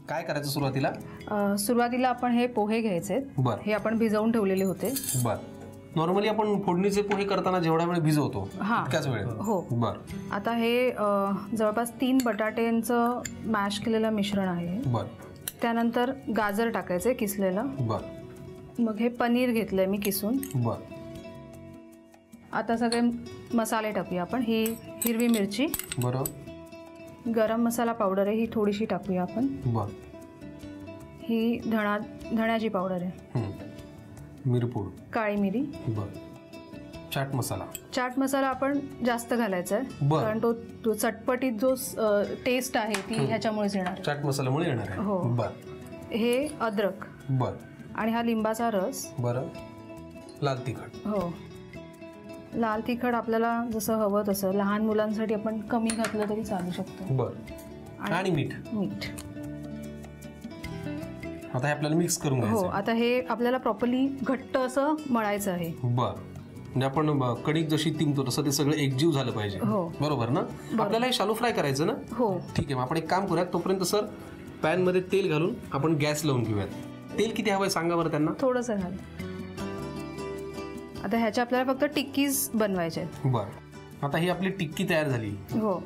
काय करायचं सुरुवातीला? सुरुवातीला आपण हे पोहे घ्यायचे. हे आपण भिजवून ठेवलेले होते. नॉर्मली आपण फोडणीचे पोहे करताना जेवढा वेळ भिजवतो तितकाच वेळ. हो. आता हे जवळपास 3 बटाट्यांचं मॅश केलेलं मिश्रण आहे. त्यानंतर गाजर टाकायचे किसलेलं. मग हे पनीर घेतलंय मी किसून. आता सगळे मसाले टाकूया आपण. ही हिरवी मिरची, गरम मसाला पावडर आहे, ही थोडीशी टाकूया आपण. ही धण्याची पावडर आहे, मिरपूड, काळी मिरी, चाट मसाला. चाट मसाला आपण जास्त घालायचा आहे कारण तो चटपटीत जो टेस्ट आहे ती ह्याच्यामुळेच येणार, चाट मसाल्यामुळे येणार आहे. हो. हे अद्रक, आणि हा लिंबाचा रस. लाल तिखट. हो, लाल तिखट आपल्याला जसं हवं तसं. लहान मुलांसाठी आपण कमी घातलं तरी चालू शकतो. आणि मीठ. आता हे आपल्याला मिक्स करून घ्यायचं. हो, आता हे आपल्याला प्रॉपरली घट्ट असं मळायचं आहे. म्हणजे आपण कणिक जशी तिंबतो तसं ते सगळं एकजीव झालं पाहिजे. बरोबर ना? आपल्याला हे शालो फ्राय करायचं ना? हो. ठीक आहे, मग आपण एक काम करूयात. तोपर्यंत सर पॅन मध्ये तेल घालून आपण गॅस लावून घेऊयात. तेल किती हवंय सांगा बरं त्यांना. थोडंसं घाल. आता ह्याच्या आपल्याला फक्त टिक्कीज बनवायचे. आता ही आपली टिक्की तयार झाली. हो.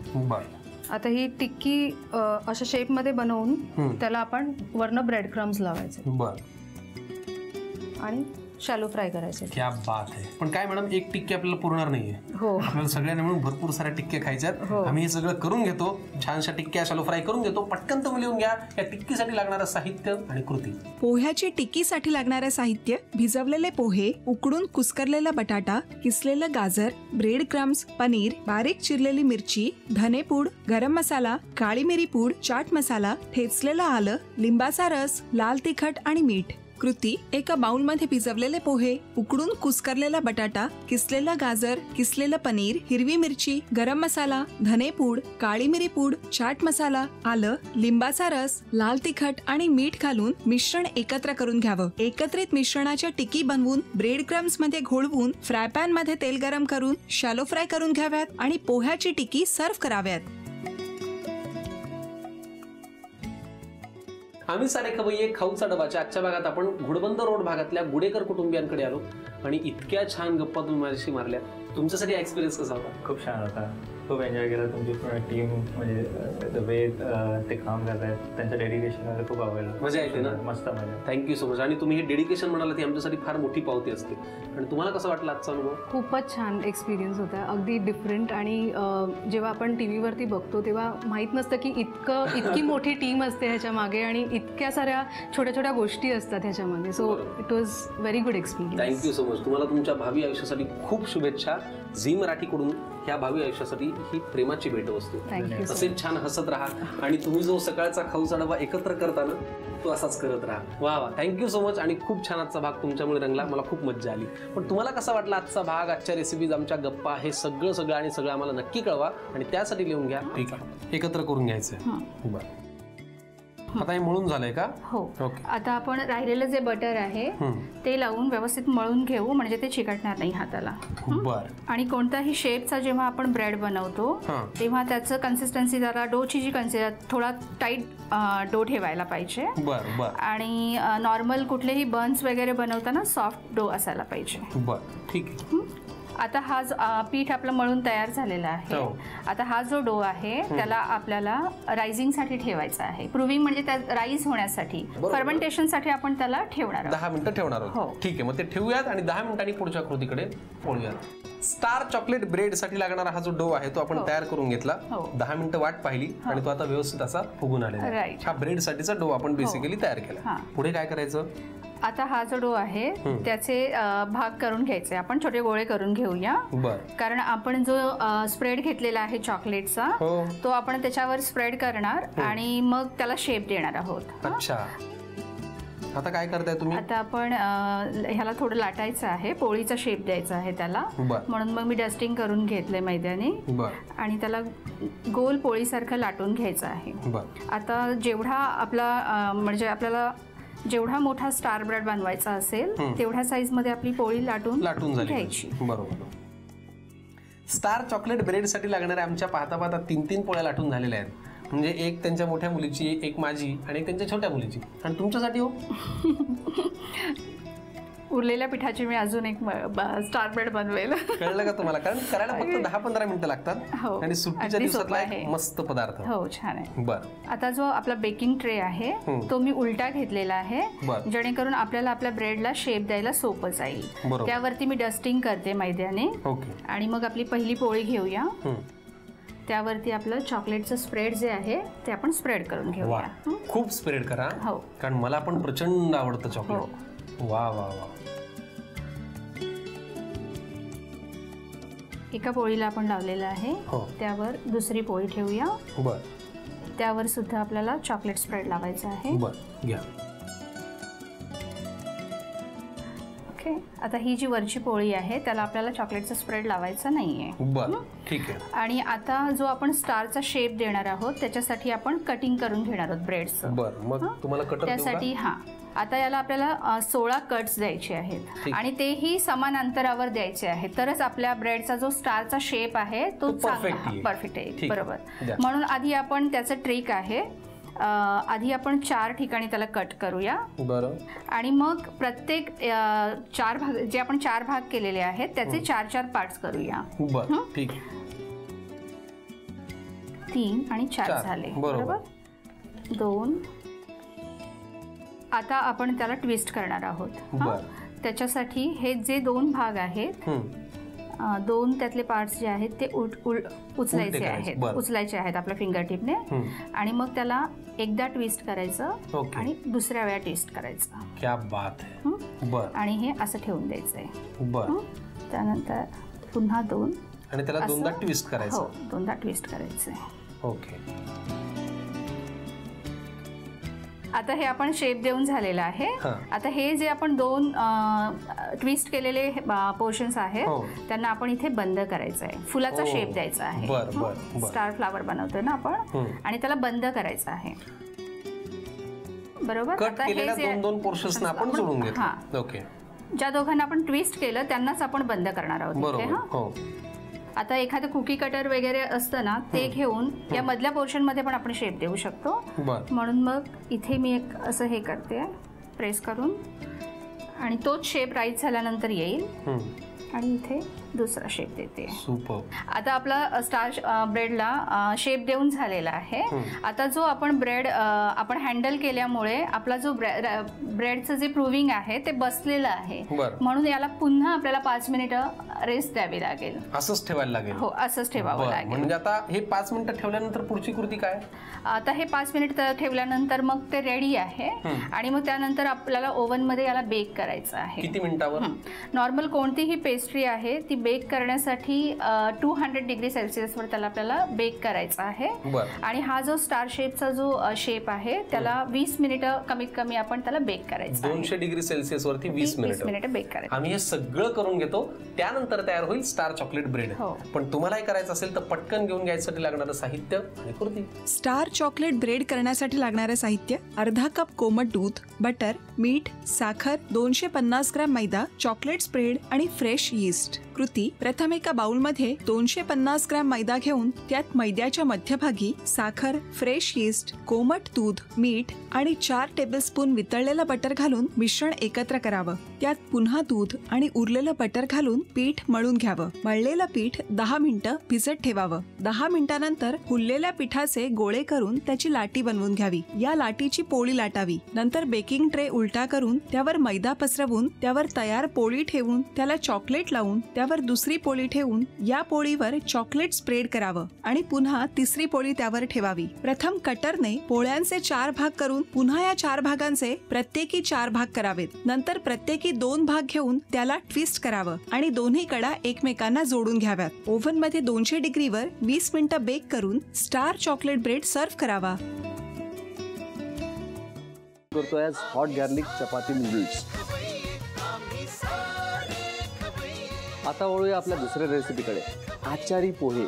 आता ही टिक्की अशा शेपमध्ये बनवून त्याला आपण वरनं ब्रेड क्रम्स लावायचे. आणि शॅलो फ्राय करायचे. क्या बात आहे. पण काय मॅडम, एक टिक्की आपल्याला पुरणार नाहीये. हो, आपल्याला सगळ्यांना मिळून भरपूर साऱ्या टिक्क्या खायच्यात. आम्ही हे सगळं करून घेतो. छानशा टिक्क्या शॅलो फ्राय करून घेतो. पटकन तुम्ही लिहून घ्या या टिक्कीसाठी लागणारं साहित्य आणि कृती. पोह्याची टिक्कीसाठी लागणारे साहित्य: भिजवलेले पोहे, उकडून कुस्करलेला बटाटा, किसलेलं गाजर, ब्रेड क्रम्स, पनीर, बारीक चिरलेली मिरची, धनेपूड, गरम मसाला, काळी मिरी पूड, चाट मसाला, ठेचलेलं आलं, लिंबाचा रस, लाल तिखट आणि मीठ. कृती: एका बाउलमध्ये भिजवलेले पोहे, उकडून कुस्करलेला बटाटा, किसलेलं गाजर, किसलेलं पनीर, हिरवी मिरची, गरम मसाला, धनेपूड, काळी मिरी पूड, चाट मसाला, आलं, लिंबाचा रस, लाल तिखट आणि मीठ घालून मिश्रण एकत्र करून घ्यावं. एकत्रित मिश्रणाच्या टिक्की बनवून ब्रेड क्रम्स मध्ये घोळवून फ्राय पॅन मध्ये तेल गरम करून शॅलो फ्राय करून घ्याव्यात आणि पोह्याची टिक्की सर्व्ह कराव्यात. आम्ही सारे खवय्ये खाऊचा डबाच्या आजच्या भागात आपण घोडबंदर रोड भागातल्या गुडेकर कुटुंबियांकडे आलो आणि इतक्या छान गप्पा तुम्ही माझ्याशी मारल्या. तुमच्यासाठी एक्सपिरियन्स कसा होता? खूप छान होता. खूप एन्जॉय केला. तुमची पूर्ण टीम, म्हणजे द वे ते काम करत आहेत, त्यांचं डेडिकेशन मला खूप आवडलं. मजा येते ना? मस्त मजा. Thank you so much. आणि तुम्ही हे डेडिकेशन म्हणाला ती आमच्यासाठी फार मोठी पावती असते. आणि तुम्हाला कसं वाटलं आजचा अनुभव? खूपच छान एक्सपिरियन्स होता, अगदी डिफरंट. आणि जेव्हा आपण टी व्हीवरती बघतो तेव्हा माहीत नसतं की इतकी मोठी टीम असते ह्याच्या मागे आणि इतक्या साऱ्या छोट्या छोट्या गोष्टी असतात ह्याच्यामध्ये. So it was very good experience. Thank you so much. तुम्हाला तुमच्या भावी आयुष्यासाठी खूप शुभेच्छा. झी मराठीकडून ह्या भावी आयुष्यासाठी ही प्रेमाची भेटवस्तू. असेच छान हसत राहा आणि तुम्ही जो सकाळचा खाऊचा डबा एकत्र करताना तो असाच करत राहा. वा वा, थँक्यू सो मच. आणि खूप छान आजचा भाग तुमच्यामुळे रंगला. मला खूप मज्जा आली. पण तुम्हाला कसा वाटला आजचा भाग, आजच्या रेसिपीज, आमच्या गप्पा, हे सगळं आणि सगळं आम्हाला नक्की कळवा. आणि त्यासाठी लिहून घ्या. ठीक आहे, एकत्र करून घ्यायचंय. बरं, आता हे मळून झालंय का? हो. आता आपण राहिलेलं जे बटर आहे ते लावून व्यवस्थित मळून घेऊ, म्हणजे ते चिकटणार नाही हाताला. आणि कोणताही शेपचा जेव्हा आपण ब्रेड बनवतो तेव्हा त्याचं कन्सिस्टन्सी जरा डोची जी कन्सिस्टन्सी थोडा टाईट डो ठेवायला पाहिजे. आणि नॉर्मल कुठलेही बन्स वगैरे बनवताना सॉफ्ट डो असायला पाहिजे. ठीक आहे. आता हा पीठ आपलं मळून तयार झालेला आहे. आता हा जो डो आहे त्याला आपल्याला रायझिंगसाठी ठेवायचा आहे. प्रूव्हिंग म्हणजे त्या राईज होण्यासाठी, फर्मेंटेशनसाठी आपण त्याला ठेवणार आहोत. 10 मिनिटं ठेवणार आहोत. ठीक आहे, मग ते ठेवूयात आणि 10 मिनिटांनी पुढच्या कृतीकडे वळूयात. स्टार चॉकलेट ब्रेड साठी लागणारा हा जो डो आहे तो आपण तयार करून घेतला. 10 मिनिटं वाट पाहिली आणि तो आता व्यवस्थित असा फुगून आलेला आहे. हा ब्रेड साठीचा डो आपण बेसिकली तयार केला. पुढे काय करायचं? आता हा जो डो आहे त्याचे भाग करून घ्यायचे. आपण छोटे गोळे करून घेऊया. कारण आपण जो स्प्रेड घेतलेला आहे चॉकलेटचा तो आपण त्याच्यावर स्प्रेड करणार आणि मग त्याला शेप देणार आहोत. अच्छा, आता काय करताय तुम्ही? आता आपण ह्याला थोडं लाटायचं आहे, पोळीचा शेप द्यायचा आहे त्याला. म्हणून मग मी डस्टिंग करून घेतलंय मैद्याने आणि त्याला गोल पोळीसारखं लाटून घ्यायचं आहे. आता जेवढा आपला म्हणजे आपल्याला जेवढा मोठा स्टार ब्रेड बनवायचा असेल तेवढ्या साईज मध्ये आपली पोळी लाटून घ्यायची. बरोबर. स्टार चॉकलेट ब्रेड साठी लागणाऱ्या आमच्या पाहता 3 पोळ्या लाटून झालेल्या आहेत म्हणजे एक त्यांच्या मोठ्या मुलीची, एक माझी आणि एक त्यांच्या छोट्या मुलीची. आणि तुमच्यासाठी हो? उरलेल्या पिठाची मी अजून एक स्टार ब्रेड बनवेल. कळलं का तुम्हाला? कारण करायला फक्त 10-15 मिनिटं लागतात आणि सुट्टीच्या दिवसातला एक मस्त पदार्थ. हो, छान आहे. बरं, आता जो आपला बेकिंग ट्रे आहे तो मी उलटा घेतलेला आहे, जेणेकरून आपल्याला आपल्या ब्रेडला शेप द्यायला सोपं जाईल. त्यावरती मी डस्टिंग करते मैद्याने. आणि मग आपली पहिली पोळी घेऊया. त्यावरती आपलं चॉकलेटचं स्प्रेड जे आहे ते आपण स्प्रेड करून घेऊया. खूप स्प्रेड करा. हो, कारण मला पण प्रचंड आवडतं चॉकलेट. वा वा वा. एका पोळीला आपण लावलेलं आहे, त्यावर दुसरी पोळी ठेवूया. त्यावर सुद्धा आपल्याला चॉकलेट स्प्रेड लावायचं आहे. ओके, आता ही जी वरची पोळी आहे त्याला आपल्याला चॉकलेटचा स्प्रेड लावायचा नाहीये. ठीक आहे. आणि आता जो आपण स्टारचा शेप देणार आहोत त्याच्यासाठी आपण कटिंग करून घेणार आहोत ब्रेडचं. मग तुम्हाला कटर त्यासाठी आता याला आपल्याला 16 कट्स द्यायचे आहेत आणि तेही समान अंतरावर द्यायचे आहेत, तरच आपल्या ब्रेडचा जो स्टारचा शेप आहे तो परफेक्ट आहे. बरोबर. म्हणून आधी आपण त्याचं ट्रिक आहे, आधी आपण 4 ठिकाणी त्याला कट करूया. आणि मग प्रत्येक 4 भाग, जे आपण 4 भाग केलेले आहेत त्याचे 4-4 पार्ट्स करूया. 3 आणि 4 झाले. बरोबर. 2. आता आपण त्याला ट्विस्ट करणार आहोत. त्याच्यासाठी हे जे 2 भाग आहेत, 2 त्यातले पार्ट्स जे आहेत ते उचलायचे आहेत आपल्या फिंगर टिपने. आणि मग त्याला एकदा ट्विस्ट करायचं आणि दुसऱ्या वेळा ट्विस्ट करायचं. क्या बात आहे. आणि हे असं ठेवून द्यायचंय. त्यानंतर पुन्हा 2 आणि त्याला 2दा ट्विस्ट करायचं. हो, 2दा ट्विस्ट करायचंय. ओके. आता हे आपण शेप देऊन झालेलं आहे. आता हे जे आपण 2 ट्विस्ट केलेले पोर्शन्स आहेत त्यांना आपण इथे बंद करायचं आहे. फुलाचा शेप द्यायचा आहे. स्टार फ्लावर बनवतोय ना आपण, आणि त्याला बंद करायचं आहे. बरोबर. कट केलेल्या 2 पोर्शन्स आपण जोडून घेतो. ओके. ज्या दोघांना आपण ट्विस्ट केलं त्यांनाच आपण बंद करणार आहोत. आता एखादं कुकी कटर वगैरे असतं ना, ते घेऊन या मधल्या पोर्शन मध्ये पण आपण शेप देऊ शकतो. म्हणून मग इथे मी एक असं हे करते, प्रेस करून, आणि तोच शेप राईट झाल्यानंतर येईल आणि इथे दुसरा शेप देते. आता आपला स्टार ब्रेडला शेप देऊन झालेला आहे. आता जो आपण ब्रेड आपण हँडल केल्यामुळे आपला जो ब्रेडचं जे प्रूव्हिंग आहे ते बसलेलं आहे, म्हणून याला पुन्हा आपल्याला 5 मिनिटं रेस्ट द्यावी लागेल. असंच ठेवायला लागेल. हो, असंच ठेवावं लागेल. म्हणजे आता हे 5 मिनिटं ठेवल्यानंतर पुढची कृती काय? आता हे 5 मिनिट ठेवल्यानंतर मग ते रेडी आहे. आणि मग त्यानंतर आपल्याला ओव्हन मध्ये याला बेक करायचं आहे. किती मिनिटावर? नॉर्मल कोणतीही पेस्ट्री आहे ती बेक करण्यासाठी 200 डिग्री सेल्सिअसवर त्याला आपल्याला बेक करायचा आहे. आणि हा जो स्टार शेपचा जो शेप आहे त्याला 20 मिनिटं कमीत कमी आपण त्याला बेक करायचं. 200 डिग्री सेल्सिअस वरती 20 मिनिटं बेक करायचं. आम्ही हे सगळं करून घेतो, त्यानंतर तयार होईल स्टार चॉकलेट ब्रेड. पण तुम्हालाही करायचं असेल तर पटकन घेऊन घ्यायसाठी लागणारं साहित्य आणि कृती. स्टार चॉकलेट ब्रेड करण्यासाठी लागणारे साहित्य: अर्धा कप कोमट दूध, बटर, मीठ, साखर, 250 ग्रॅम मैदा, चॉकलेट स्प्रेड आणि फ्रेश यीस्ट. कृती: प्रथम एका बाउलमध्ये 250 ग्रॅम मैदा घेऊन त्यात मैद्याच्या मध्यभागी साखर, फ्रेश यीस्ट, कोमट दूध, मीठ आणि 4 टेबलस्पून वितळलेलं बटर घालून मिश्रण एकत्र करावं. त्यात पुन्हा दूध आणि उरलेलं बटर घालून पीठ मळून घ्यावं. मळलेलं पीठ 10 मिनिटं भिजत ठेवावं. 10 मिनिटांनंतर फुललेल्या पिठाचे गोळे करून त्याची लाटी बनवून घ्यावी. या लाटीची पोळी लाटावी. नंतर बेकिंग ट्रे उलटा करून त्यावर मैदा पसरवून त्यावर तयार पोळी ठेवून त्याला चॉकलेट लावून त्यावर दुसरी पोळी ठेवून या पोळीवर चॉकलेट स्प्रेड करावं आणि पुन्हा तिसरी पोळी त्यावर ठेवावी. प्रथम कटरने पोळ्यांचे 4 भाग करून पुन्हा या 4 भागांचे प्रत्येकी 4 भाग करावेत. नंतर प्रत्येकी 2 भाग घेऊन त्याला ट्विस्ट करावं आणि दोन्ही कडा एकमेकांना जोडून घ्याव्यात. ओव्हन मध्ये 200 डिग्रीवर 20 मिनिटं बेक करून स्टार चॉकलेट ब्रेड सर्व्ह करावा. करतोय आज हॉट गार्लिक चपाती नूडल्स. आता वळूया आपल्या दुसऱ्या रेसिपीकडे, आचारी पोहे.